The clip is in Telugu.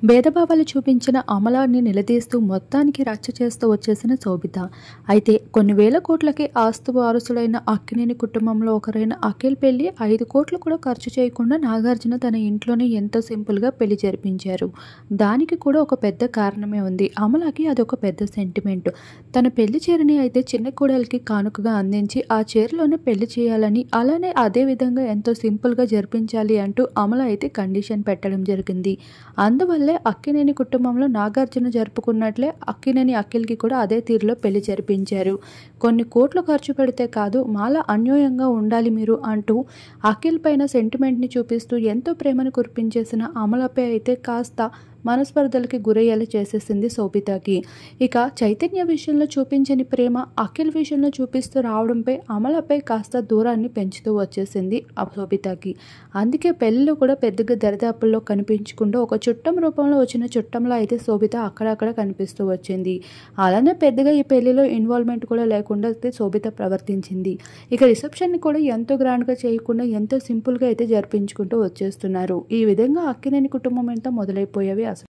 భేదభావాలు చూపించిన అమలాన్ని నిలదీస్తూ మొత్తానికి రచ్చ చేస్తూ వచ్చేసిన శోభిత. అయితే కొన్ని వేల కోట్లకి ఆస్తు వారసుడైన అక్కినేని కుటుంబంలో ఒకరైన అఖిల్ పెళ్లి 5 కోట్లు కూడా ఖర్చు చేయకుండా నాగార్జున తన ఇంట్లోనే ఎంతో సింపుల్గా పెళ్లి జరిపించారు. దానికి కూడా ఒక పెద్ద కారణమే ఉంది. అమలాకి అదొక పెద్ద సెంటిమెంట్. తన పెళ్లి చీరని అయితే చిన్న కోడలికి కానుకగా అందించి ఆ చీరలోనే పెళ్లి చేయాలని, అలానే అదే విధంగా ఎంతో సింపుల్గా జరిపించాలి అంటూ అమల అయితే కండిషన్ పెట్టడం జరిగింది. అందువల్లే అక్కినేని కుటుంబంలో నాగార్జున జరుపుకున్నట్లే అక్కినేని అఖిల్కి కూడా అదే తీరులో పెళ్లి జరిపించారు. కొన్ని కోట్లు ఖర్చు పెడితే కాదు, మాలా అన్యోన్యంగా ఉండాలి మీరు అంటూ అఖిల్ పైన సెంటిమెంట్ని చూపిస్తూ ఎంతో ప్రేమను కురిపించేసిన అమలపై అయితే కాస్త మనస్పర్ధలకి గురయ్యేలా చేసేసింది శోభితకి. ఇక చైతన్య విషయంలో చూపించని ప్రేమ అఖిల్ విషయంలో చూపిస్తూ రావడంపై అమలపై కాస్త దూరాన్ని పెంచుతూ వచ్చేసింది ఆ శోభితకి. అందుకే పెళ్ళిలో కూడా పెద్దగా దరిదాపుల్లో కనిపించకుండా ఒక చుట్టం రూపంలో వచ్చిన చుట్టంలో అయితే శోభిత అక్కడక్కడ కనిపిస్తూ వచ్చింది. అలానే పెద్దగా ఈ పెళ్లిలో ఇన్వాల్వ్మెంట్ కూడా లేకుండా అయితే శోభిత ప్రవర్తించింది. ఇక రిసెప్షన్ని కూడా ఎంతో గ్రాండ్గా చేయకుండా ఎంతో సింపుల్గా అయితే జరిపించుకుంటూ వచ్చేస్తున్నారు. ఈ విధంగా అక్కినేని కుటుంబం ఎంత మొదలైపోయేవి అసలు.